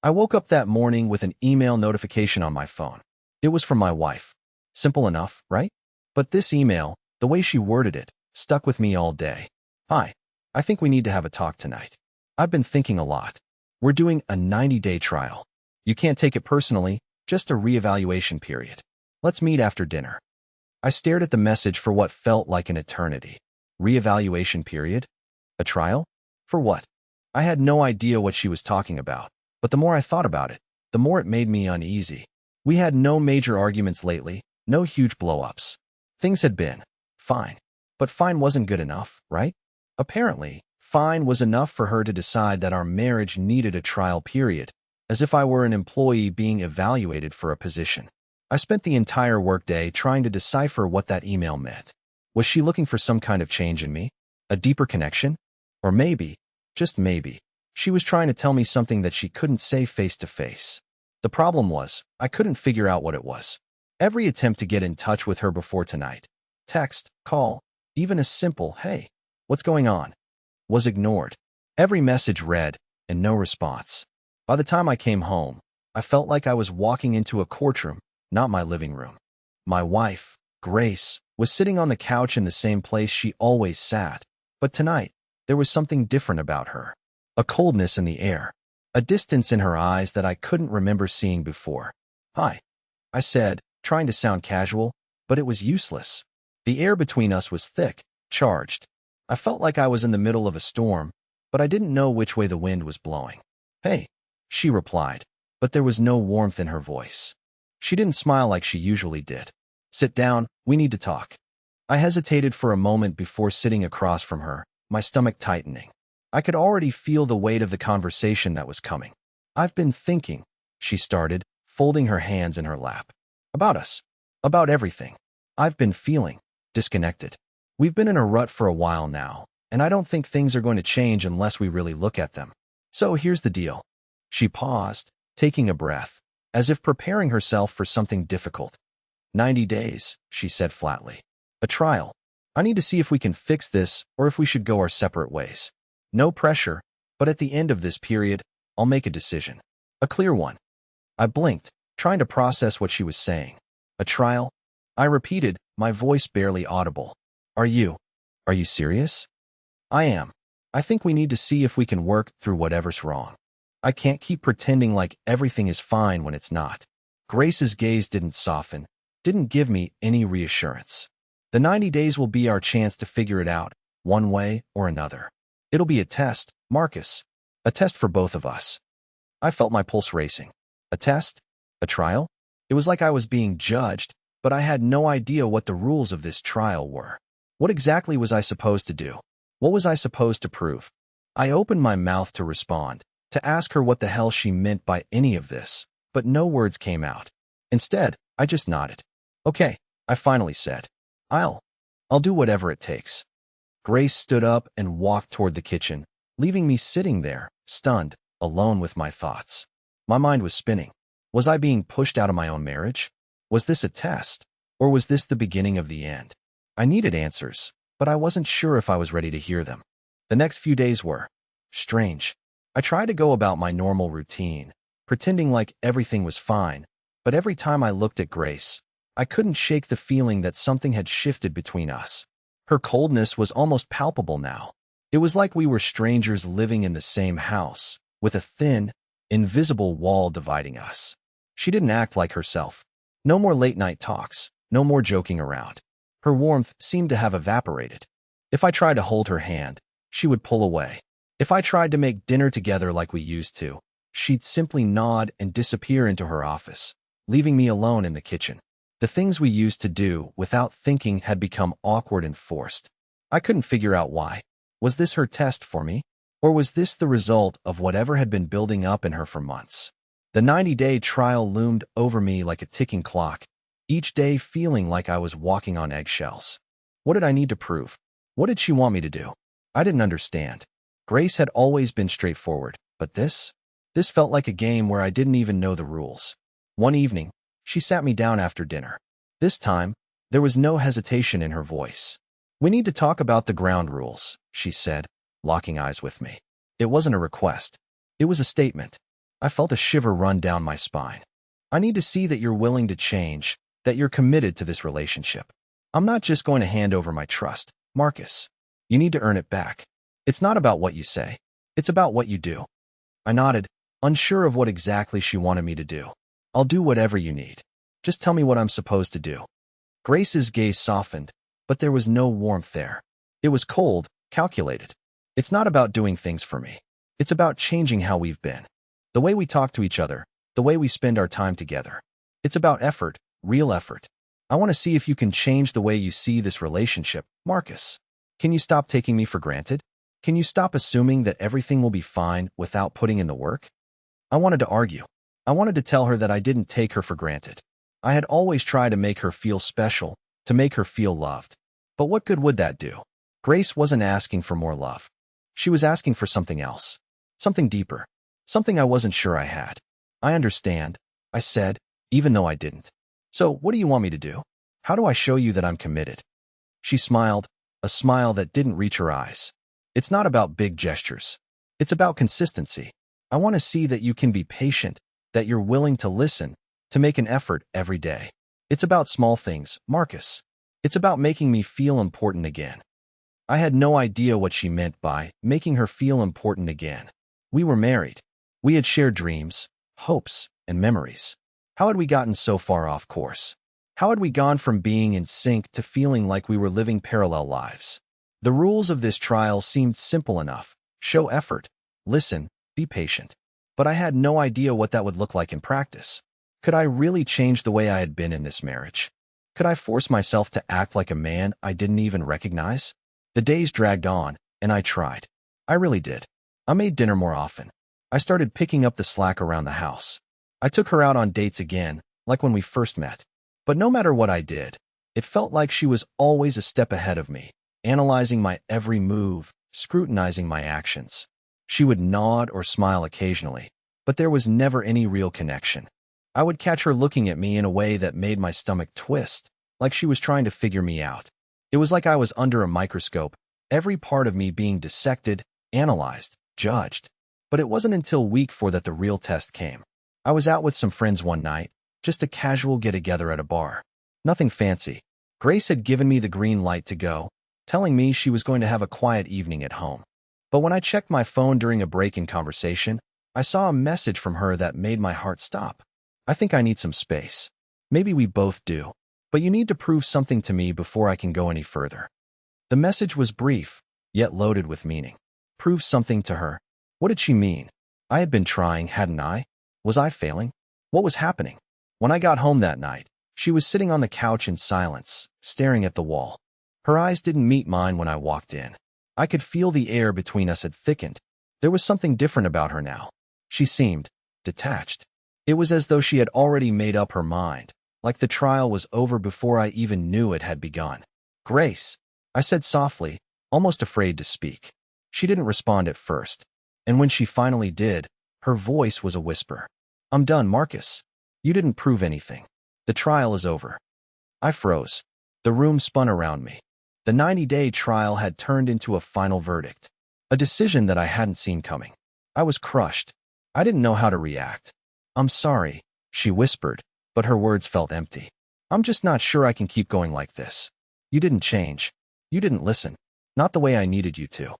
I woke up that morning with an email notification on my phone. It was from my wife. Simple enough, right? But this email, the way she worded it, stuck with me all day. Hi, I think we need to have a talk tonight. I've been thinking a lot. We're doing a 90-day trial. You can't take it personally, just a reevaluation period. Let's meet after dinner. I stared at the message for what felt like an eternity. Reevaluation period? A trial? For what? I had no idea what she was talking about, but the more I thought about it, the more it made me uneasy. We had no major arguments lately, no huge blow-ups. Things had been fine. But fine wasn't good enough, right? Apparently, fine was enough for her to decide that our marriage needed a trial period, as if I were an employee being evaluated for a position. I spent the entire workday trying to decipher what that email meant. Was she looking for some kind of change in me? A deeper connection? Or maybe, just maybe, she was trying to tell me something that she couldn't say face to face. The problem was, I couldn't figure out what it was. Every attempt to get in touch with her before tonight, text, call, even a simple, hey, what's going on, was ignored. Every message read, and no response. By the time I came home, I felt like I was walking into a courtroom, not my living room. My wife, Grace, was sitting on the couch in the same place she always sat, but tonight, there was something different about her. A coldness in the air, a distance in her eyes that I couldn't remember seeing before. Hi, I said, trying to sound casual, but it was useless. The air between us was thick, charged. I felt like I was in the middle of a storm, but I didn't know which way the wind was blowing. Hey, she replied, but there was no warmth in her voice. She didn't smile like she usually did. Sit down, we need to talk. I hesitated for a moment before sitting across from her, my stomach tightening. I could already feel the weight of the conversation that was coming. I've been thinking, she started, folding her hands in her lap. About us. About everything. I've been feeling disconnected. We've been in a rut for a while now, and I don't think things are going to change unless we really look at them. So here's the deal. She paused, taking a breath, as if preparing herself for something difficult. 90 days, she said flatly. A trial. I need to see if we can fix this or if we should go our separate ways. No pressure, but at the end of this period, I'll make a decision. A clear one. I blinked, trying to process what she was saying. A trial? I repeated, my voice barely audible. Are you serious? I am. I think we need to see if we can work through whatever's wrong. I can't keep pretending like everything is fine when it's not. Grace's gaze didn't soften, didn't give me any reassurance. The 90 days will be our chance to figure it out, one way or another. It'll be a test, Marcus. A test for both of us. I felt my pulse racing. A test? A trial? It was like I was being judged, but I had no idea what the rules of this trial were. What exactly was I supposed to do? What was I supposed to prove? I opened my mouth to respond, to ask her what the hell she meant by any of this, but no words came out. Instead, I just nodded. Okay, I finally said. I'll do whatever it takes. Grace stood up and walked toward the kitchen, leaving me sitting there, stunned, alone with my thoughts. My mind was spinning. Was I being pushed out of my own marriage? Was this a test? Or was this the beginning of the end? I needed answers, but I wasn't sure if I was ready to hear them. The next few days were strange. I tried to go about my normal routine, pretending like everything was fine, but every time I looked at Grace, I couldn't shake the feeling that something had shifted between us. Her coldness was almost palpable now. It was like we were strangers living in the same house, with a thin, invisible wall dividing us. She didn't act like herself. No more late-night talks, no more joking around. Her warmth seemed to have evaporated. If I tried to hold her hand, she would pull away. If I tried to make dinner together like we used to, she'd simply nod and disappear into her office, leaving me alone in the kitchen. The things we used to do without thinking had become awkward and forced. I couldn't figure out why. Was this her test for me? Or was this the result of whatever had been building up in her for months? The 90-day trial loomed over me like a ticking clock, each day feeling like I was walking on eggshells. What did I need to prove? What did she want me to do? I didn't understand. Grace had always been straightforward, but this felt like a game where I didn't even know the rules. One evening, she sat me down after dinner. This time, there was no hesitation in her voice. We need to talk about the ground rules, she said, locking eyes with me. It wasn't a request. It was a statement. I felt a shiver run down my spine. I need to see that you're willing to change, that you're committed to this relationship. I'm not just going to hand over my trust, Marcus. You need to earn it back. It's not about what you say. It's about what you do. I nodded, unsure of what exactly she wanted me to do. I'll do whatever you need. Just tell me what I'm supposed to do. Grace's gaze softened, but there was no warmth there. It was cold, calculated. It's not about doing things for me. It's about changing how we've been. The way we talk to each other, the way we spend our time together. It's about effort, real effort. I want to see if you can change the way you see this relationship, Marcus. Can you stop taking me for granted? Can you stop assuming that everything will be fine without putting in the work? I wanted to argue. I wanted to tell her that I didn't take her for granted. I had always tried to make her feel special, to make her feel loved. But what good would that do? Grace wasn't asking for more love. She was asking for something else. Something deeper. Something I wasn't sure I had. I understand, I said, even though I didn't. So, what do you want me to do? How do I show you that I'm committed? She smiled, a smile that didn't reach her eyes. It's not about big gestures. It's about consistency. I want to see that you can be patient, that you're willing to listen, to make an effort every day. It's about small things, Marcus. It's about making me feel important again. I had no idea what she meant by making her feel important again. We were married. We had shared dreams, hopes, and memories. How had we gotten so far off course? How had we gone from being in sync to feeling like we were living parallel lives? The rules of this trial seemed simple enough. Show effort, listen, be patient. But I had no idea what that would look like in practice. Could I really change the way I had been in this marriage? Could I force myself to act like a man I didn't even recognize? The days dragged on, and I tried. I really did. I made dinner more often. I started picking up the slack around the house. I took her out on dates again, like when we first met. But no matter what I did, it felt like she was always a step ahead of me, analyzing my every move, scrutinizing my actions. She would nod or smile occasionally, but there was never any real connection. I would catch her looking at me in a way that made my stomach twist, like she was trying to figure me out. It was like I was under a microscope, every part of me being dissected, analyzed, judged. But it wasn't until week 4 that the real test came. I was out with some friends one night, just a casual get-together at a bar. Nothing fancy. Grace had given me the green light to go, telling me she was going to have a quiet evening at home. But when I checked my phone during a break in conversation, I saw a message from her that made my heart stop. I think I need some space. Maybe we both do. But you need to prove something to me before I can go any further. The message was brief, yet loaded with meaning. Prove something to her. What did she mean? I had been trying, hadn't I? Was I failing? What was happening? When I got home that night, she was sitting on the couch in silence, staring at the wall. Her eyes didn't meet mine when I walked in. I could feel the air between us had thickened. There was something different about her now. She seemed detached. It was as though she had already made up her mind, like the trial was over before I even knew it had begun. Grace, I said softly, almost afraid to speak. She didn't respond at first, and when she finally did, her voice was a whisper. I'm done, Marcus. You didn't prove anything. The trial is over. I froze. The room spun around me. The 90-day trial had turned into a final verdict, a decision that I hadn't seen coming. I was crushed. I didn't know how to react. I'm sorry, she whispered, but her words felt empty. I'm just not sure I can keep going like this. You didn't change. You didn't listen. Not the way I needed you to.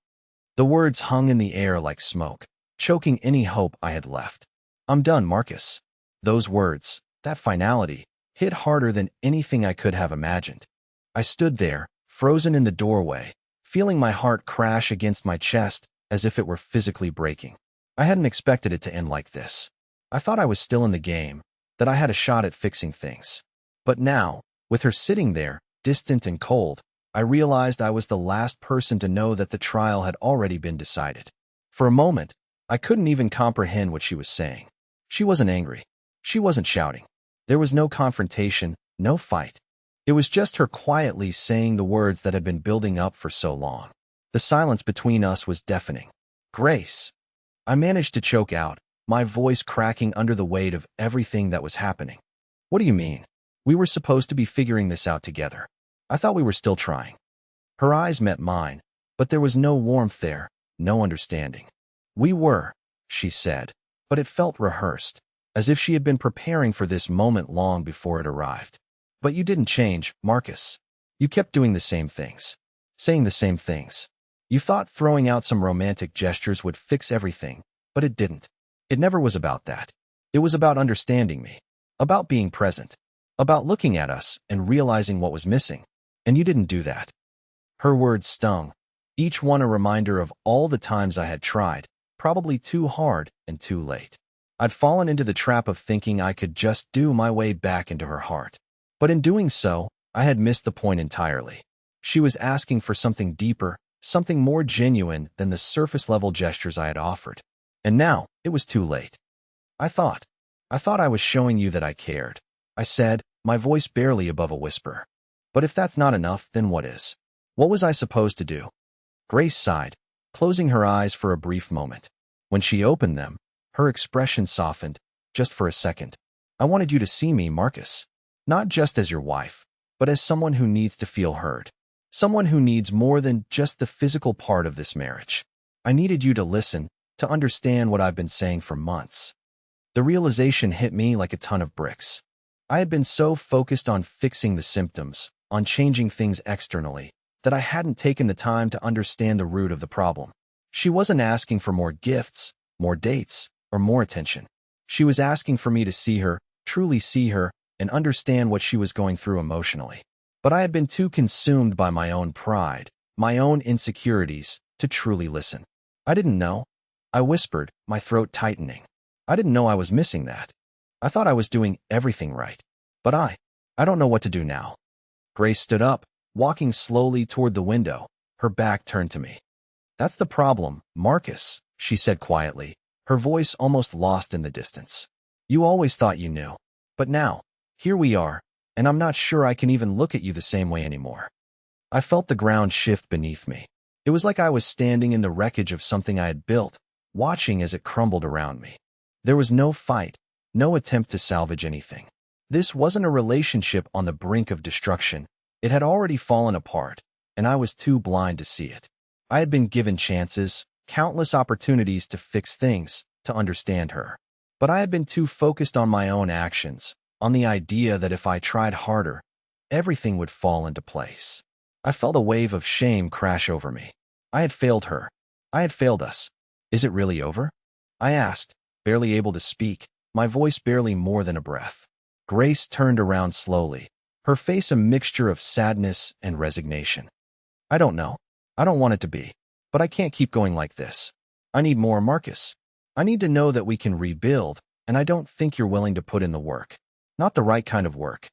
The words hung in the air like smoke, choking any hope I had left. I'm done, Marcus. Those words, that finality, hit harder than anything I could have imagined. I stood there, frozen in the doorway, feeling my heart crash against my chest as if it were physically breaking. I hadn't expected it to end like this. I thought I was still in the game, that I had a shot at fixing things. But now, with her sitting there, distant and cold, I realized I was the last person to know that the trial had already been decided. For a moment, I couldn't even comprehend what she was saying. She wasn't angry. She wasn't shouting. There was no confrontation, no fight. It was just her quietly saying the words that had been building up for so long. The silence between us was deafening. Grace. I managed to choke out, my voice cracking under the weight of everything that was happening. What do you mean? We were supposed to be figuring this out together. I thought we were still trying. Her eyes met mine, but there was no warmth there, no understanding. We were, she said, but it felt rehearsed, as if she had been preparing for this moment long before it arrived. But you didn't change, Marcus. You kept doing the same things, saying the same things. You thought throwing out some romantic gestures would fix everything, but it didn't. It never was about that. It was about understanding me, about being present, about looking at us and realizing what was missing. And you didn't do that. Her words stung, each one a reminder of all the times I had tried, probably too hard and too late. I'd fallen into the trap of thinking I could just do my way back into her heart. But in doing so, I had missed the point entirely. She was asking for something deeper, something more genuine than the surface-level gestures I had offered. And now, it was too late. I thought I was showing you that I cared, I said, my voice barely above a whisper. But if that's not enough, then what is? What was I supposed to do? Grace sighed, closing her eyes for a brief moment. When she opened them, her expression softened, just for a second. I wanted you to see me, Marcus. Not just as your wife, but as someone who needs to feel heard. Someone who needs more than just the physical part of this marriage. I needed you to listen, to understand what I've been saying for months. The realization hit me like a ton of bricks. I had been so focused on fixing the symptoms, on changing things externally, that I hadn't taken the time to understand the root of the problem. She wasn't asking for more gifts, more dates, or more attention. She was asking for me to see her, truly see her, and understand what she was going through emotionally. But I had been too consumed by my own pride, my own insecurities, to truly listen. I didn't know. I whispered, my throat tightening. I didn't know I was missing that. I thought I was doing everything right. But I don't know what to do now. Grace stood up, walking slowly toward the window, her back turned to me. That's the problem, Marcus, she said quietly, her voice almost lost in the distance. You always thought you knew. But now, here we are, and I'm not sure I can even look at you the same way anymore. I felt the ground shift beneath me. It was like I was standing in the wreckage of something I had built, watching as it crumbled around me. There was no fight, no attempt to salvage anything. This wasn't a relationship on the brink of destruction. It had already fallen apart, and I was too blind to see it. I had been given chances, countless opportunities to fix things, to understand her. But I had been too focused on my own actions, on the idea that if I tried harder, everything would fall into place. I felt a wave of shame crash over me. I had failed her. I had failed us. Is it really over? I asked, barely able to speak, my voice barely more than a breath. Grace turned around slowly, her face a mixture of sadness and resignation. I don't know. I don't want it to be. But I can't keep going like this. I need more, Marcus. I need to know that we can rebuild, and I don't think you're willing to put in the work. Not the right kind of work.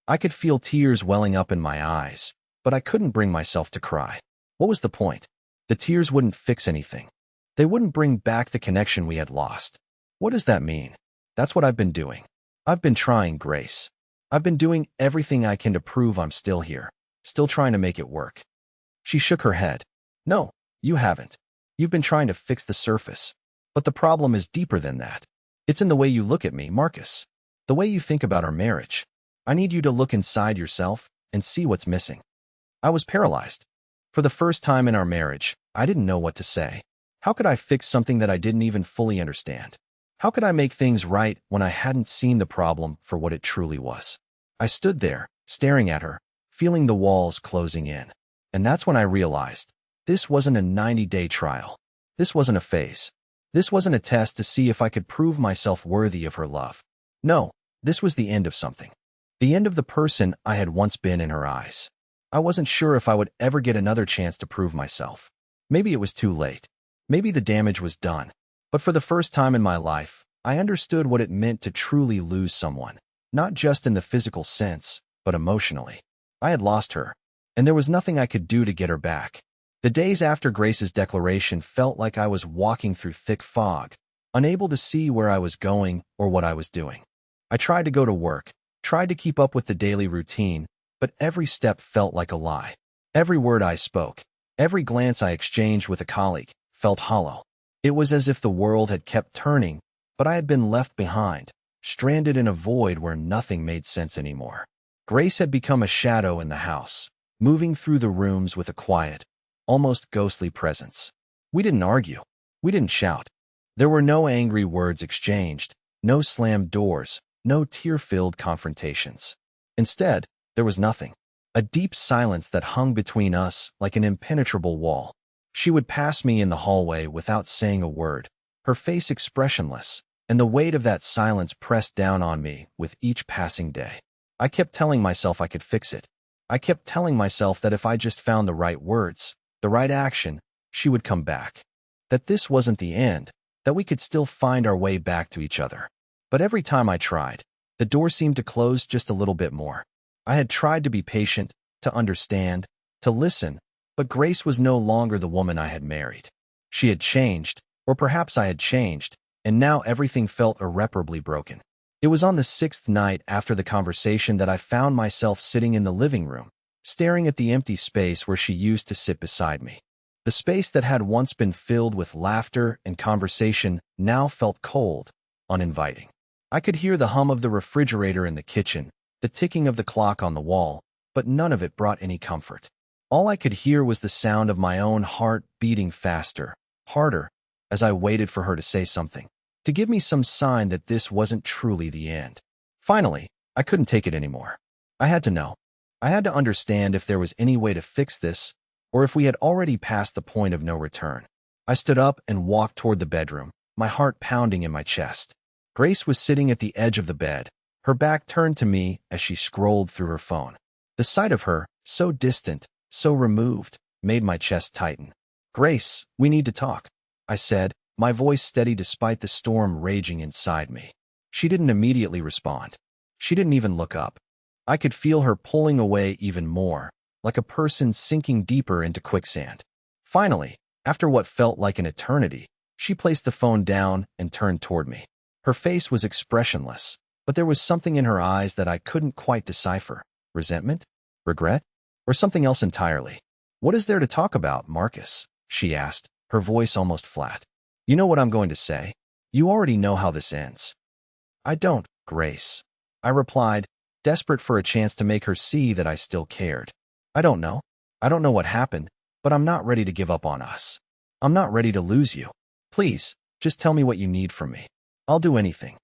I could feel tears welling up in my eyes, but I couldn't bring myself to cry. What was the point? The tears wouldn't fix anything. They wouldn't bring back the connection we had lost. What does that mean? That's what I've been doing. I've been trying, Grace. I've been doing everything I can to prove I'm still here, still trying to make it work. She shook her head. No, you haven't. You've been trying to fix the surface. But the problem is deeper than that. It's in the way you look at me, Marcus. The way you think about our marriage. I need you to look inside yourself and see what's missing. I was paralyzed. For the first time in our marriage, I didn't know what to say. How could I fix something that I didn't even fully understand? How could I make things right when I hadn't seen the problem for what it truly was? I stood there, staring at her, feeling the walls closing in. And that's when I realized, this wasn't a 90-day trial. This wasn't a phase. This wasn't a test to see if I could prove myself worthy of her love. No, this was the end of something. The end of the person I had once been in her eyes. I wasn't sure if I would ever get another chance to prove myself. Maybe it was too late. Maybe the damage was done. But for the first time in my life, I understood what it meant to truly lose someone. Not just in the physical sense, but emotionally. I had lost her, and there was nothing I could do to get her back. The days after Grace's declaration felt like I was walking through thick fog, unable to see where I was going or what I was doing. I tried to go to work, tried to keep up with the daily routine, but every step felt like a lie. Every word I spoke, every glance I exchanged with a colleague, felt hollow. It was as if the world had kept turning, but I had been left behind, stranded in a void where nothing made sense anymore. Grace had become a shadow in the house, moving through the rooms with a quiet, almost ghostly presence. We didn't argue. We didn't shout. There were no angry words exchanged, no slammed doors, no tear-filled confrontations. Instead, there was nothing. A deep silence that hung between us like an impenetrable wall. She would pass me in the hallway without saying a word, her face expressionless, and the weight of that silence pressed down on me with each passing day. I kept telling myself I could fix it. I kept telling myself that if I just found the right words, the right action, she would come back. That this wasn't the end, that we could still find our way back to each other. But every time I tried, the door seemed to close just a little bit more. I had tried to be patient, to understand, to listen, but Grace was no longer the woman I had married. She had changed, or perhaps I had changed, and now everything felt irreparably broken. It was on the 6th night after the conversation that I found myself sitting in the living room, staring at the empty space where she used to sit beside me. The space that had once been filled with laughter and conversation now felt cold, uninviting. I could hear the hum of the refrigerator in the kitchen, the ticking of the clock on the wall, but none of it brought any comfort. All I could hear was the sound of my own heart beating faster, harder, as I waited for her to say something, to give me some sign that this wasn't truly the end. Finally, I couldn't take it anymore. I had to know. I had to understand if there was any way to fix this, or if we had already passed the point of no return. I stood up and walked toward the bedroom, my heart pounding in my chest. Grace was sitting at the edge of the bed, her back turned to me as she scrolled through her phone. The sight of her, so distant, so removed, made my chest tighten. "Grace, we need to talk," I said, my voice steady despite the storm raging inside me. She didn't immediately respond. She didn't even look up. I could feel her pulling away even more, like a person sinking deeper into quicksand. Finally, after what felt like an eternity, she placed the phone down and turned toward me. Her face was expressionless, but there was something in her eyes that I couldn't quite decipher. Resentment? Regret? Or something else entirely? "What is there to talk about, Marcus?" she asked, her voice almost flat. "You know what I'm going to say. You already know how this ends." "I don't, Grace," I replied, desperate for a chance to make her see that I still cared. "I don't know. I don't know what happened, but I'm not ready to give up on us. I'm not ready to lose you. Please, just tell me what you need from me. I'll do anything."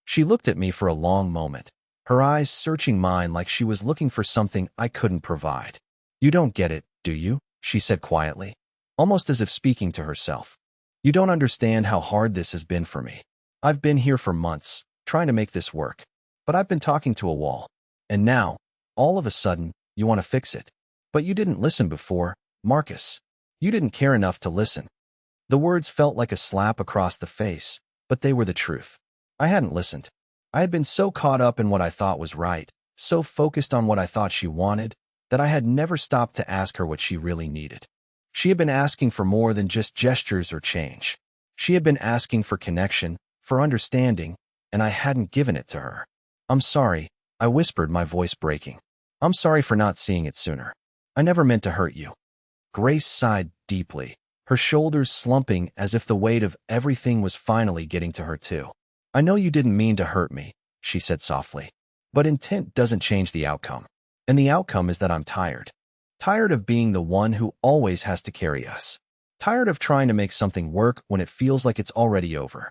She looked at me for a long moment, her eyes searching mine like she was looking for something I couldn't provide. "You don't get it, do you?" she said quietly, almost as if speaking to herself. "You don't understand how hard this has been for me. I've been here for months, trying to make this work. But I've been talking to a wall. And now, all of a sudden, you want to fix it. But you didn't listen before, Marcus. You didn't care enough to listen." The words felt like a slap across the face, but they were the truth. I hadn't listened. I had been so caught up in what I thought was right, so focused on what I thought she wanted, that I had never stopped to ask her what she really needed. She had been asking for more than just gestures or change. She had been asking for connection, for understanding, and I hadn't given it to her. "I'm sorry," I whispered, my voice breaking. "I'm sorry for not seeing it sooner. I never meant to hurt you." Grace sighed deeply, her shoulders slumping as if the weight of everything was finally getting to her too. "I know you didn't mean to hurt me," she said softly. "But intent doesn't change the outcome. And the outcome is that I'm tired. Tired of being the one who always has to carry us. Tired of trying to make something work when it feels like it's already over."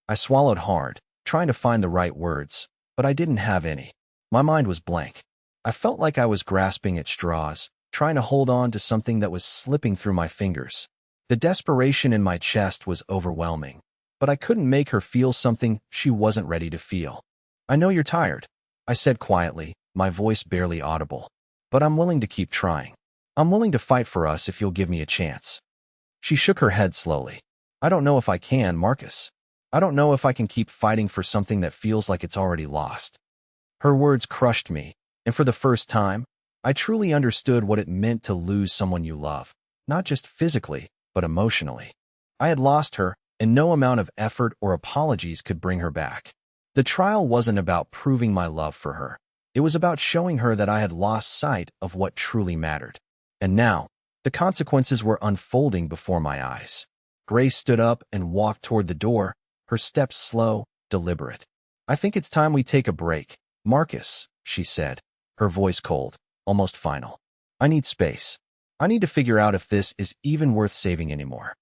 I swallowed hard, trying to find the right words, but I didn't have any. My mind was blank. I felt like I was grasping at straws, trying to hold on to something that was slipping through my fingers. The desperation in my chest was overwhelming, but I couldn't make her feel something she wasn't ready to feel. "I know you're tired," I said quietly, my voice barely audible. "But I'm willing to keep trying. I'm willing to fight for us if you'll give me a chance." She shook her head slowly. "I don't know if I can, Marcus. I don't know if I can keep fighting for something that feels like it's already lost." Her words crushed me, and for the first time, I truly understood what it meant to lose someone you love, not just physically, but emotionally. I had lost her, and no amount of effort or apologies could bring her back. The trial wasn't about proving my love for her. It was about showing her that I had lost sight of what truly mattered. And now, the consequences were unfolding before my eyes. Grace stood up and walked toward the door, her steps slow, deliberate. "I think it's time we take a break, Marcus," she said, her voice cold, almost final. "I need space. I need to figure out if this is even worth saving anymore."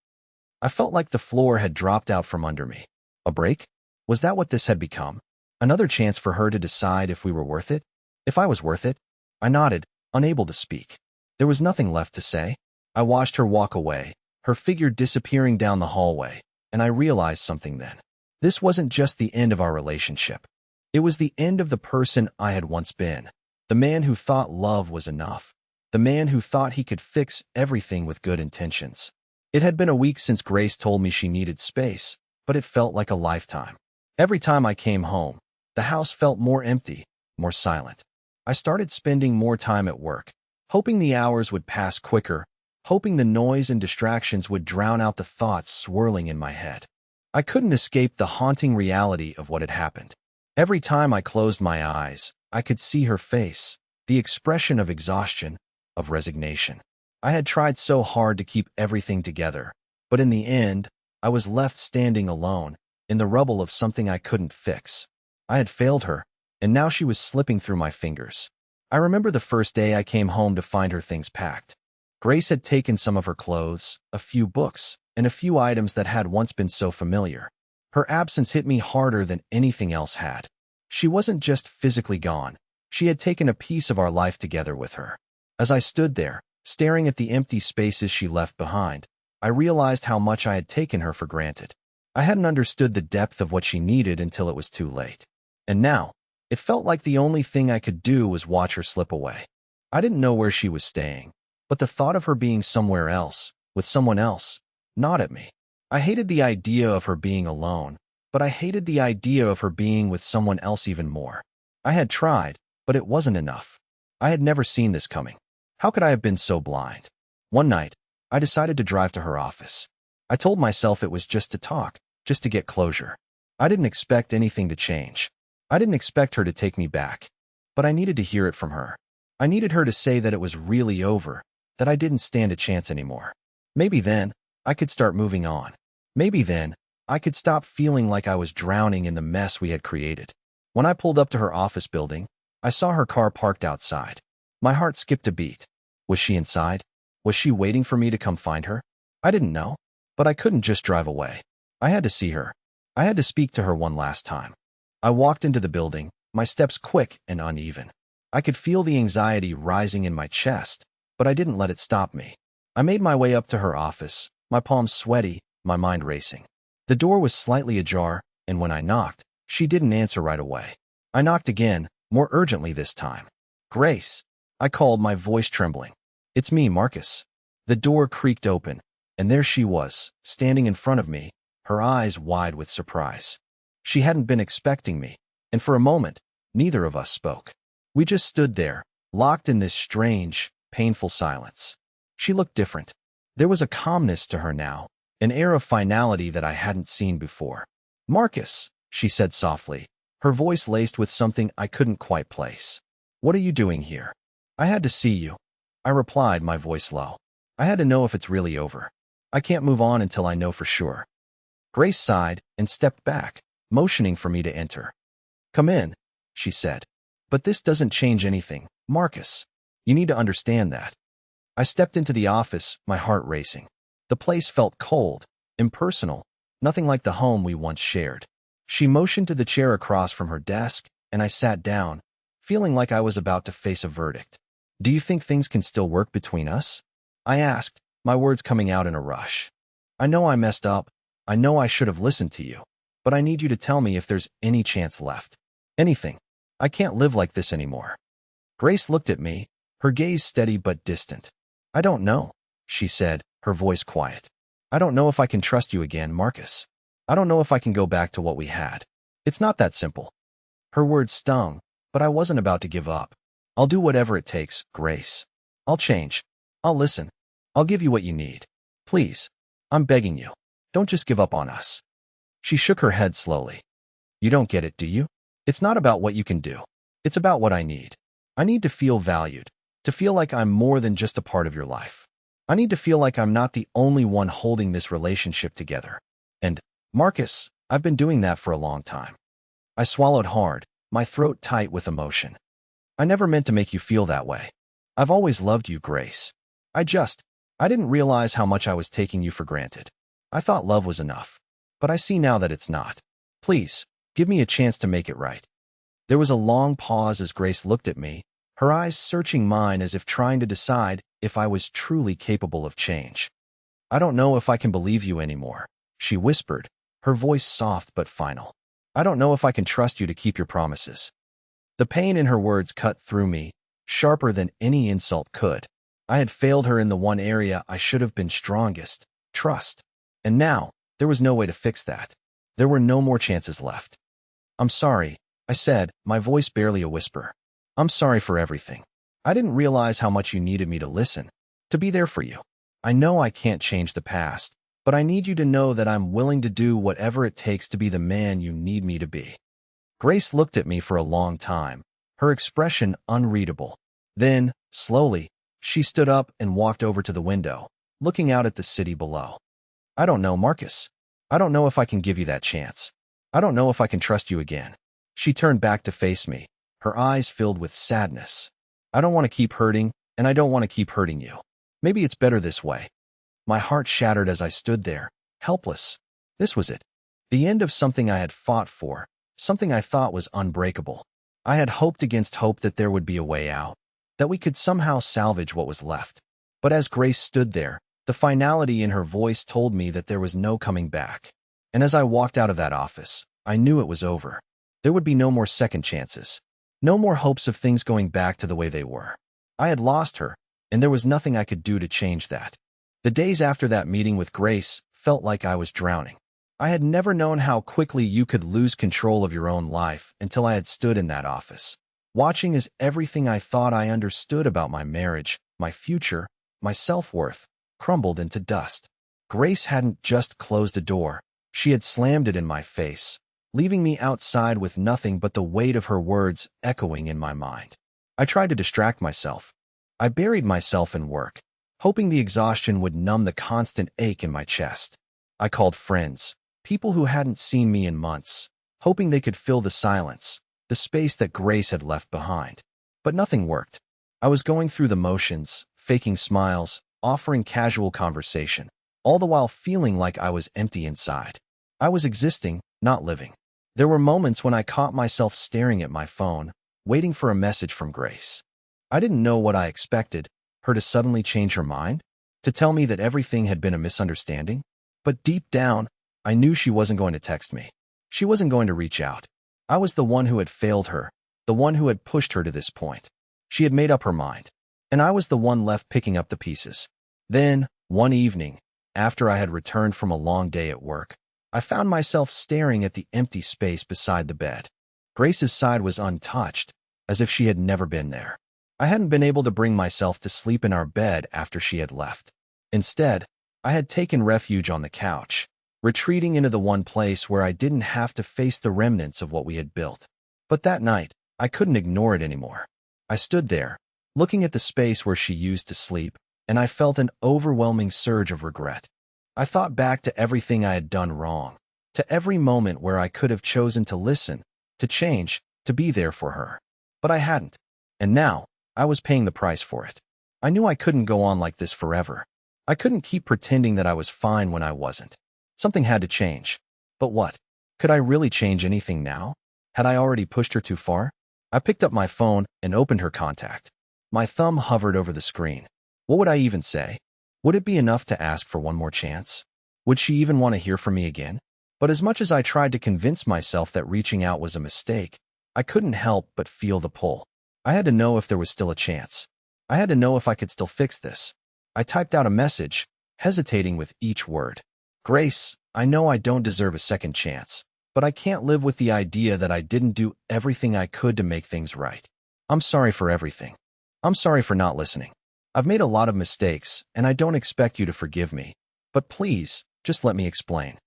I felt like the floor had dropped out from under me. A break? Was that what this had become? Another chance for her to decide if we were worth it? If I was worth it? I nodded, unable to speak. There was nothing left to say. I watched her walk away, her figure disappearing down the hallway, and I realized something then. This wasn't just the end of our relationship. It was the end of the person I had once been. The man who thought love was enough. The man who thought he could fix everything with good intentions. It had been a week since Grace told me she needed space, but it felt like a lifetime. Every time I came home, the house felt more empty, more silent. I started spending more time at work, hoping the hours would pass quicker, hoping the noise and distractions would drown out the thoughts swirling in my head. I couldn't escape the haunting reality of what had happened. Every time I closed my eyes, I could see her face, the expression of exhaustion, of resignation. I had tried so hard to keep everything together, but in the end, I was left standing alone, in the rubble of something I couldn't fix. I had failed her, and now she was slipping through my fingers. I remember the first day I came home to find her things packed. Grace had taken some of her clothes, a few books, and a few items that had once been so familiar. Her absence hit me harder than anything else had. She wasn't just physically gone. She had taken a piece of our life together with her. As I stood there, staring at the empty spaces she left behind, I realized how much I had taken her for granted. I hadn't understood the depth of what she needed until it was too late. And now, it felt like the only thing I could do was watch her slip away. I didn't know where she was staying, but the thought of her being somewhere else, with someone else, gnawed at me. I hated the idea of her being alone, but I hated the idea of her being with someone else even more. I had tried, but it wasn't enough. I had never seen this coming. How could I have been so blind? One night, I decided to drive to her office. I told myself it was just to talk, just to get closure. I didn't expect anything to change. I didn't expect her to take me back, but I needed to hear it from her. I needed her to say that it was really over, that I didn't stand a chance anymore. Maybe then, I could start moving on. Maybe then, I could stop feeling like I was drowning in the mess we had created. When I pulled up to her office building, I saw her car parked outside. My heart skipped a beat. Was she inside? Was she waiting for me to come find her? I didn't know, but I couldn't just drive away. I had to see her. I had to speak to her one last time. I walked into the building, my steps quick and uneven. I could feel the anxiety rising in my chest, but I didn't let it stop me. I made my way up to her office, my palms sweaty, my mind racing. The door was slightly ajar, and when I knocked, she didn't answer right away. I knocked again, more urgently this time. "Grace," I called, my voice trembling. "It's me, Marcus." The door creaked open, and there she was, standing in front of me, her eyes wide with surprise. She hadn't been expecting me, and for a moment, neither of us spoke. We just stood there, locked in this strange, painful silence. She looked different. There was a calmness to her now, an air of finality that I hadn't seen before. "Marcus," she said softly, her voice laced with something I couldn't quite place. "What are you doing here?" "I had to see you," I replied, my voice low. "I had to know if it's really over. I can't move on until I know for sure." Grace sighed and stepped back, motioning for me to enter. "Come in," she said. "But this doesn't change anything, Marcus. You need to understand that." I stepped into the office, my heart racing. The place felt cold, impersonal, nothing like the home we once shared. She motioned to the chair across from her desk, and I sat down, feeling like I was about to face a verdict. "Do you think things can still work between us?" I asked, my words coming out in a rush. "I know I messed up. I know I should have listened to you. But I need you to tell me if there's any chance left. Anything. I can't live like this anymore." Grace looked at me, her gaze steady but distant. "I don't know," she said, her voice quiet. "I don't know if I can trust you again, Marcus. I don't know if I can go back to what we had. It's not that simple." Her words stung, but I wasn't about to give up. "I'll do whatever it takes, Grace. I'll change. I'll listen. I'll give you what you need. Please. I'm begging you. Don't just give up on us." She shook her head slowly. "You don't get it, do you? It's not about what you can do. It's about what I need. I need to feel valued, to feel like I'm more than just a part of your life. I need to feel like I'm not the only one holding this relationship together. And, Marcus, I've been doing that for a long time." I swallowed hard, my throat tight with emotion. "I never meant to make you feel that way. I've always loved you, Grace. I didn't realize how much I was taking you for granted." I thought love was enough, but I see now that it's not. Please, give me a chance to make it right. There was a long pause as Grace looked at me, her eyes searching mine as if trying to decide if I was truly capable of change. I don't know if I can believe you anymore, she whispered, her voice soft but final. I don't know if I can trust you to keep your promises. The pain in her words cut through me, sharper than any insult could. I had failed her in the one area I should have been strongest, trust. And now, there was no way to fix that. There were no more chances left. I'm sorry, I said, my voice barely a whisper. I'm sorry for everything. I didn't realize how much you needed me to listen, to be there for you. I know I can't change the past, but I need you to know that I'm willing to do whatever it takes to be the man you need me to be. Grace looked at me for a long time, her expression unreadable. Then, slowly, she stood up and walked over to the window, looking out at the city below. I don't know, Marcus. I don't know if I can give you that chance. I don't know if I can trust you again. She turned back to face me, her eyes filled with sadness. I don't want to keep hurting, and I don't want to keep hurting you. Maybe it's better this way. My heart shattered as I stood there, helpless. This was it. The end of something I had fought for, something I thought was unbreakable. I had hoped against hope that there would be a way out, that we could somehow salvage what was left. But as Grace stood there, the finality in her voice told me that there was no coming back. And as I walked out of that office, I knew it was over. There would be no more second chances. No more hopes of things going back to the way they were. I had lost her, and there was nothing I could do to change that. The days after that meeting with Grace felt like I was drowning. I had never known how quickly you could lose control of your own life until I had stood in that office, watching as everything I thought I understood about my marriage, my future, my self-worth, crumbled into dust. Grace hadn't just closed a door. She had slammed it in my face, leaving me outside with nothing but the weight of her words echoing in my mind. I tried to distract myself. I buried myself in work, hoping the exhaustion would numb the constant ache in my chest. I called friends, people who hadn't seen me in months, hoping they could fill the silence, the space that Grace had left behind. But nothing worked. I was going through the motions, faking smiles, offering casual conversation, all the while feeling like I was empty inside. I was existing, not living. There were moments when I caught myself staring at my phone, waiting for a message from Grace. I didn't know what I expected, her to suddenly change her mind, to tell me that everything had been a misunderstanding. But deep down, I knew she wasn't going to text me. She wasn't going to reach out. I was the one who had failed her, the one who had pushed her to this point. She had made up her mind, and I was the one left picking up the pieces. Then, one evening, after I had returned from a long day at work, I found myself staring at the empty space beside the bed. Grace's side was untouched, as if she had never been there. I hadn't been able to bring myself to sleep in our bed after she had left. Instead, I had taken refuge on the couch, retreating into the one place where I didn't have to face the remnants of what we had built. But that night, I couldn't ignore it anymore. I stood there, looking at the space where she used to sleep, and I felt an overwhelming surge of regret. I thought back to everything I had done wrong, to every moment where I could have chosen to listen, to change, to be there for her. But I hadn't. And now, I was paying the price for it. I knew I couldn't go on like this forever. I couldn't keep pretending that I was fine when I wasn't. Something had to change. But what? Could I really change anything now? Had I already pushed her too far? I picked up my phone and opened her contact. My thumb hovered over the screen. What would I even say? Would it be enough to ask for one more chance? Would she even want to hear from me again? But as much as I tried to convince myself that reaching out was a mistake, I couldn't help but feel the pull. I had to know if there was still a chance. I had to know if I could still fix this. I typed out a message, hesitating with each word. Grace, I know I don't deserve a second chance, but I can't live with the idea that I didn't do everything I could to make things right. I'm sorry for everything. I'm sorry for not listening. I've made a lot of mistakes, and I don't expect you to forgive me. But please, just let me explain.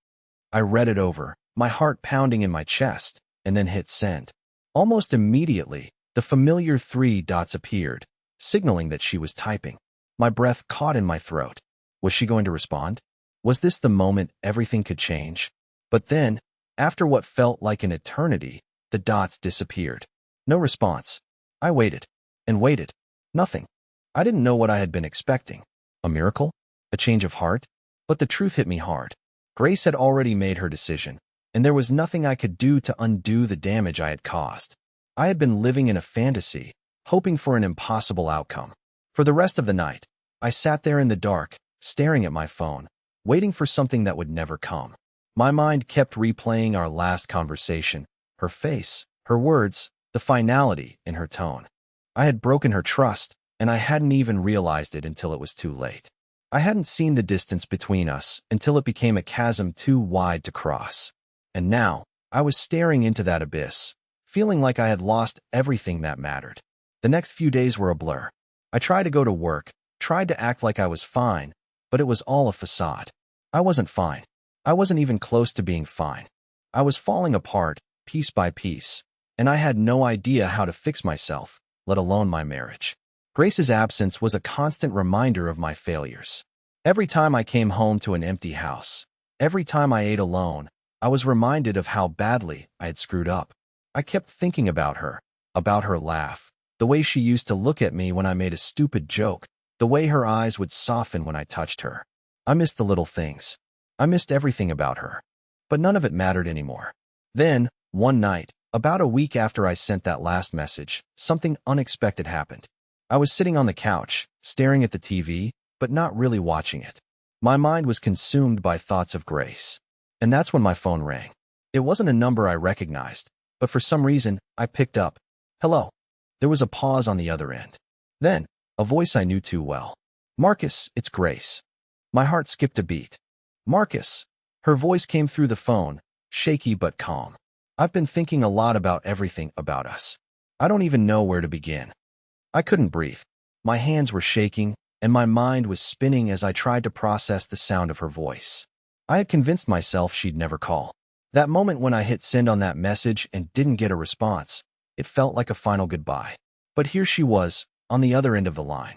I read it over, my heart pounding in my chest, and then hit send. Almost immediately, the familiar 3 dots appeared, signaling that she was typing. My breath caught in my throat. Was she going to respond? Was this the moment everything could change? But then, after what felt like an eternity, the dots disappeared. No response. I waited. And waited. Nothing. I didn't know what I had been expecting. A miracle? A change of heart? But the truth hit me hard. Grace had already made her decision, and there was nothing I could do to undo the damage I had caused. I had been living in a fantasy, hoping for an impossible outcome. For the rest of the night, I sat there in the dark, staring at my phone, waiting for something that would never come. My mind kept replaying our last conversation, her face, her words, the finality in her tone. I had broken her trust, and I hadn't even realized it until it was too late. I hadn't seen the distance between us until it became a chasm too wide to cross. And now, I was staring into that abyss, feeling like I had lost everything that mattered. The next few days were a blur. I tried to go to work, tried to act like I was fine, but it was all a facade. I wasn't fine. I wasn't even close to being fine. I was falling apart, piece by piece, and I had no idea how to fix myself, let alone my marriage. Grace's absence was a constant reminder of my failures. Every time I came home to an empty house, every time I ate alone, I was reminded of how badly I had screwed up. I kept thinking about her laugh, the way she used to look at me when I made a stupid joke, the way her eyes would soften when I touched her. I missed the little things. I missed everything about her. But none of it mattered anymore. Then, one night, about a week after I sent that last message, something unexpected happened. I was sitting on the couch, staring at the TV, but not really watching it. My mind was consumed by thoughts of Grace. And that's when my phone rang. It wasn't a number I recognized, but for some reason, I picked up. Hello. There was a pause on the other end. Then, a voice I knew too well. Marcus, it's Grace. My heart skipped a beat. Marcus. Her voice came through the phone, shaky but calm. I've been thinking a lot about everything about us. I don't even know where to begin. I couldn't breathe. My hands were shaking, and my mind was spinning as I tried to process the sound of her voice. I had convinced myself she'd never call. That moment when I hit send on that message and didn't get a response, it felt like a final goodbye. But here she was, on the other end of the line.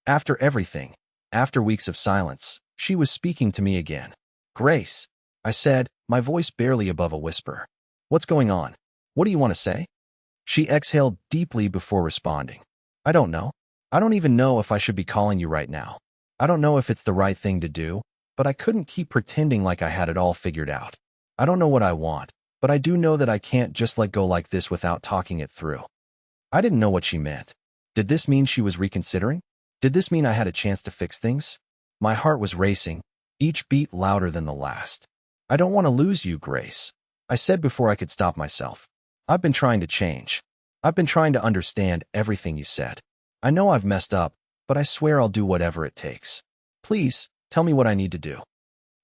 After everything, after weeks of silence, she was speaking to me again. Grace, I said, my voice barely above a whisper. What's going on? What do you want to say? She exhaled deeply before responding. I don't know. I don't even know if I should be calling you right now. I don't know if it's the right thing to do, but I couldn't keep pretending like I had it all figured out. I don't know what I want, but I do know that I can't just let go like this without talking it through. I didn't know what she meant. Did this mean she was reconsidering? Did this mean I had a chance to fix things? My heart was racing, each beat louder than the last. I don't want to lose you, Grace, I said before I could stop myself. I've been trying to change. I've been trying to understand everything you said. I know I've messed up, but I swear I'll do whatever it takes. Please, tell me what I need to do.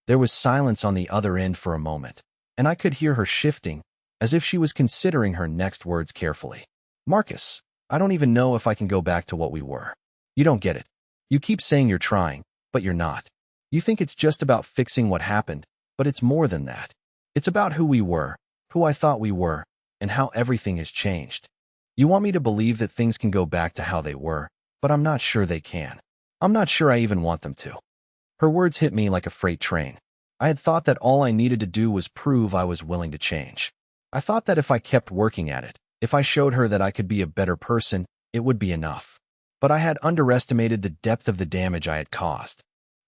There was silence on the other end for a moment, and I could hear her shifting, as if she was considering her next words carefully. Marcus, I don't even know if I can go back to what we were. You don't get it. You keep saying you're trying, but you're not. You think it's just about fixing what happened, but it's more than that. It's about who we were, who I thought we were, and how everything has changed. You want me to believe that things can go back to how they were, but I'm not sure they can. I'm not sure I even want them to. Her words hit me like a freight train. I had thought that all I needed to do was prove I was willing to change. I thought that if I kept working at it, if I showed her that I could be a better person, it would be enough. But I had underestimated the depth of the damage I had caused.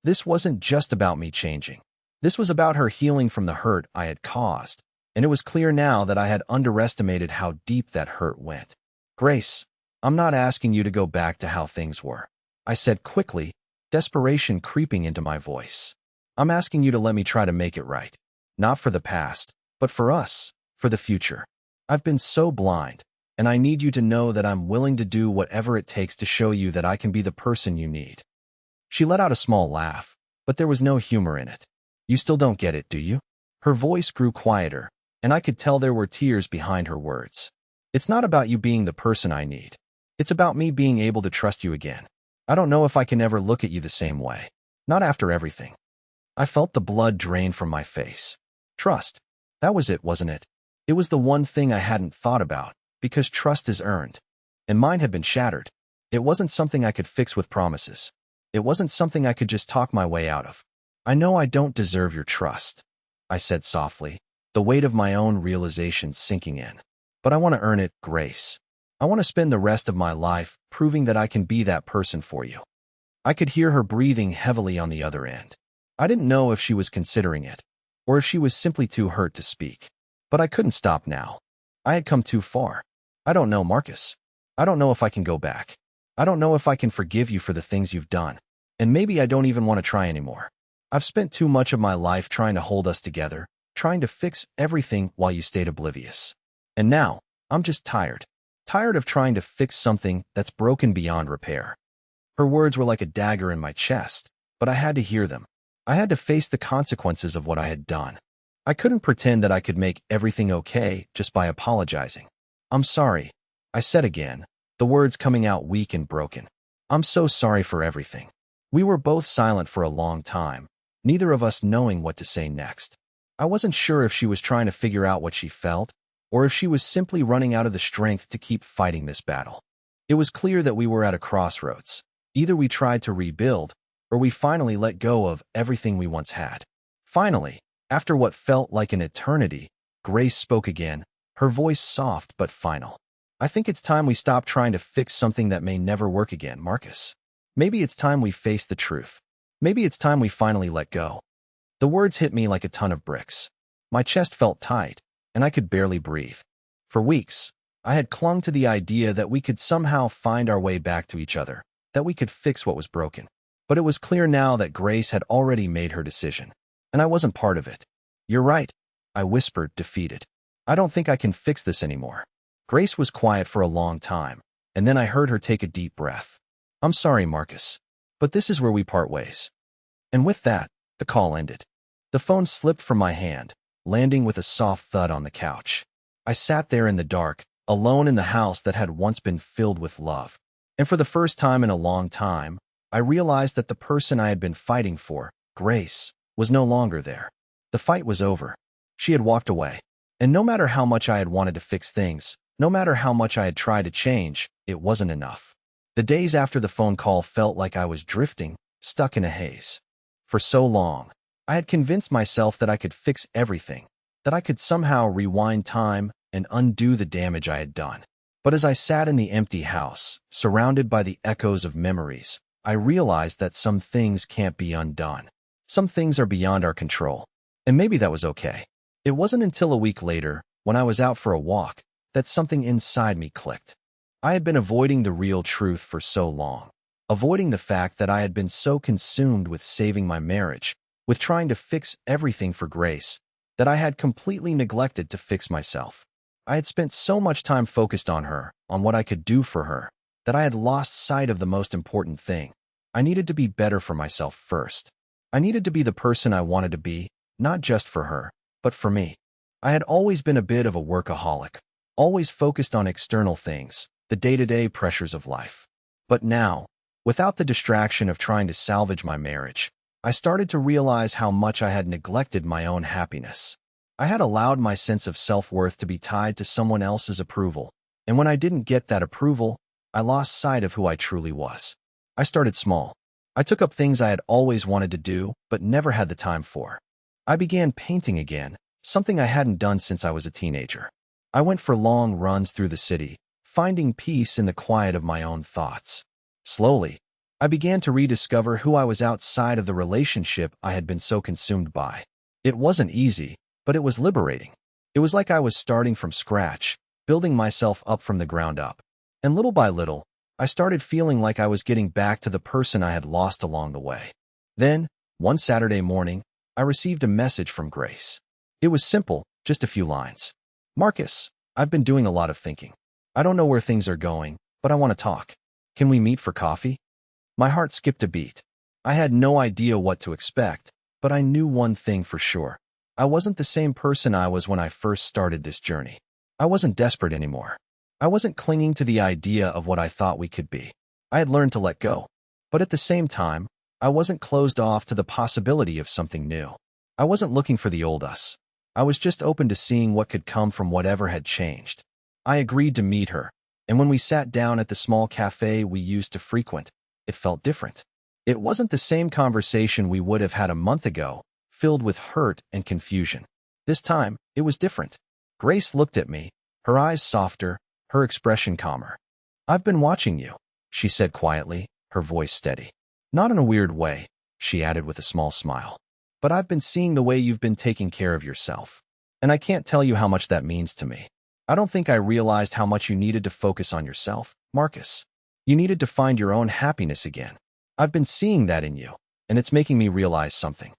This wasn't just about me changing. This was about her healing from the hurt I had caused, and it was clear now that I had underestimated how deep that hurt went. Grace, I'm not asking you to go back to how things were, I said quickly, desperation creeping into my voice. I'm asking you to let me try to make it right. Not for the past, but for us, for the future. I've been so blind, and I need you to know that I'm willing to do whatever it takes to show you that I can be the person you need. She let out a small laugh, but there was no humor in it. You still don't get it, do you? Her voice grew quieter, and I could tell there were tears behind her words. It's not about you being the person I need. It's about me being able to trust you again. I don't know if I can ever look at you the same way. Not after everything. I felt the blood drain from my face. Trust. That was it, wasn't it? It was the one thing I hadn't thought about, because trust is earned. And mine had been shattered. It wasn't something I could fix with promises. It wasn't something I could just talk my way out of. I know I don't deserve your trust, I said softly, the weight of my own realization sinking in. But I want to earn it, Grace. I want to spend the rest of my life proving that I can be that person for you. I could hear her breathing heavily on the other end. I didn't know if she was considering it, or if she was simply too hurt to speak. But I couldn't stop now. I had come too far. I don't know, Marcus. I don't know if I can go back. I don't know if I can forgive you for the things you've done. And maybe I don't even want to try anymore. I've spent too much of my life trying to hold us together, trying to fix everything while you stayed oblivious. And now, I'm just tired. Tired of trying to fix something that's broken beyond repair. Her words were like a dagger in my chest, but I had to hear them. I had to face the consequences of what I had done. I couldn't pretend that I could make everything okay just by apologizing. I'm sorry, I said again, the words coming out weak and broken. I'm so sorry for everything. We were both silent for a long time, neither of us knowing what to say next. I wasn't sure if she was trying to figure out what she felt, or if she was simply running out of the strength to keep fighting this battle. It was clear that we were at a crossroads. Either we tried to rebuild, or we finally let go of everything we once had. Finally, after what felt like an eternity, Grace spoke again, her voice soft but final. I think it's time we stop trying to fix something that may never work again, Marcus. Maybe it's time we face the truth. Maybe it's time we finally let go. The words hit me like a ton of bricks. My chest felt tight, and I could barely breathe. For weeks, I had clung to the idea that we could somehow find our way back to each other, that we could fix what was broken. But it was clear now that Grace had already made her decision, and I wasn't part of it. You're right, I whispered, defeated. I don't think I can fix this anymore. Grace was quiet for a long time, and then I heard her take a deep breath. I'm sorry, Marcus, but this is where we part ways. And with that, the call ended. The phone slipped from my hand, landing with a soft thud on the couch. I sat there in the dark, alone in the house that had once been filled with love. And for the first time in a long time, I realized that the person I had been fighting for, Grace, was no longer there. The fight was over. She had walked away. And no matter how much I had wanted to fix things, no matter how much I had tried to change, it wasn't enough. The days after the phone call felt like I was drifting, stuck in a haze. For so long, I had convinced myself that I could fix everything, that I could somehow rewind time and undo the damage I had done. But as I sat in the empty house, surrounded by the echoes of memories, I realized that some things can't be undone. Some things are beyond our control. And maybe that was okay. It wasn't until a week later, when I was out for a walk, that something inside me clicked. I had been avoiding the real truth for so long, avoiding the fact that I had been so consumed with saving my marriage, with trying to fix everything for Grace, that I had completely neglected to fix myself. I had spent so much time focused on her, on what I could do for her, that I had lost sight of the most important thing. I needed to be better for myself first. I needed to be the person I wanted to be, not just for her, but for me. I had always been a bit of a workaholic, always focused on external things, the day-to-day pressures of life. But now, without the distraction of trying to salvage my marriage, I started to realize how much I had neglected my own happiness. I had allowed my sense of self-worth to be tied to someone else's approval, and when I didn't get that approval, I lost sight of who I truly was. I started small. I took up things I had always wanted to do, but never had the time for. I began painting again, something I hadn't done since I was a teenager. I went for long runs through the city, finding peace in the quiet of my own thoughts. Slowly, I began to rediscover who I was outside of the relationship I had been so consumed by. It wasn't easy, but it was liberating. It was like I was starting from scratch, building myself up from the ground up. And little by little, I started feeling like I was getting back to the person I had lost along the way. Then, one Saturday morning, I received a message from Grace. It was simple, just a few lines. Marcus, I've been doing a lot of thinking. I don't know where things are going, but I want to talk. Can we meet for coffee? My heart skipped a beat. I had no idea what to expect, but I knew one thing for sure. I wasn't the same person I was when I first started this journey. I wasn't desperate anymore. I wasn't clinging to the idea of what I thought we could be. I had learned to let go. But at the same time, I wasn't closed off to the possibility of something new. I wasn't looking for the old us. I was just open to seeing what could come from whatever had changed. I agreed to meet her, and when we sat down at the small cafe we used to frequent, it felt different. It wasn't the same conversation we would have had a month ago, filled with hurt and confusion. This time, it was different. Grace looked at me, her eyes softer, her expression calmer. I've been watching you, she said quietly, her voice steady. Not in a weird way, she added with a small smile. but I've been seeing the way you've been taking care of yourself. And I can't tell you how much that means to me. I don't think I realized how much you needed to focus on yourself, Marcus. You needed to find your own happiness again. I've been seeing that in you, and it's making me realize something.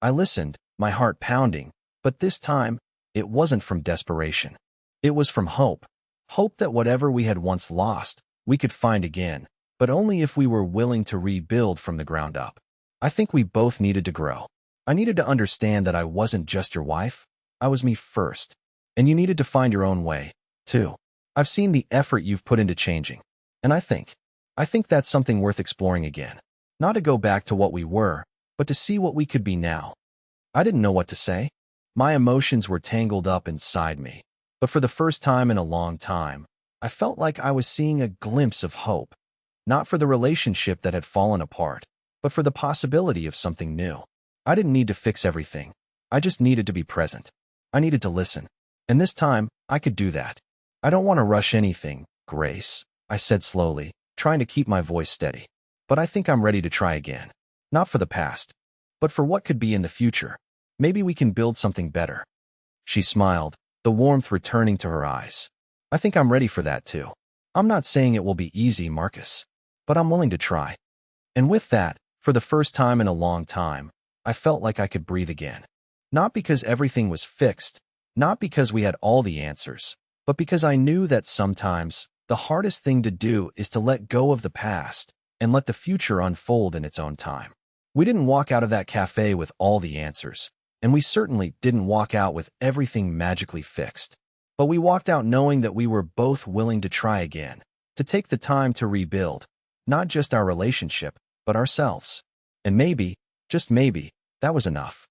I listened, my heart pounding, but this time, it wasn't from desperation. It was from hope. Hope that whatever we had once lost, we could find again, but only if we were willing to rebuild from the ground up. I think we both needed to grow. I needed to understand that I wasn't just your wife, I was me first. And you needed to find your own way, too. I've seen the effort you've put into changing. And I think that's something worth exploring again. Not to go back to what we were, but to see what we could be now. I didn't know what to say. My emotions were tangled up inside me. But for the first time in a long time, I felt like I was seeing a glimpse of hope. Not for the relationship that had fallen apart, but for the possibility of something new. I didn't need to fix everything. I just needed to be present. I needed to listen. And this time, I could do that. I don't want to rush anything, Grace, I said slowly, trying to keep my voice steady. But I think I'm ready to try again. Not for the past, but for what could be in the future. Maybe we can build something better. She smiled, the warmth returning to her eyes. I think I'm ready for that too. I'm not saying it will be easy, Marcus, but I'm willing to try. And with that, for the first time in a long time, I felt like I could breathe again. Not because everything was fixed, not because we had all the answers, but because I knew that sometimes the hardest thing to do is to let go of the past and let the future unfold in its own time. We didn't walk out of that cafe with all the answers, and we certainly didn't walk out with everything magically fixed. But we walked out knowing that we were both willing to try again, to take the time to rebuild, not just our relationship, but ourselves. And maybe, just maybe, that was enough.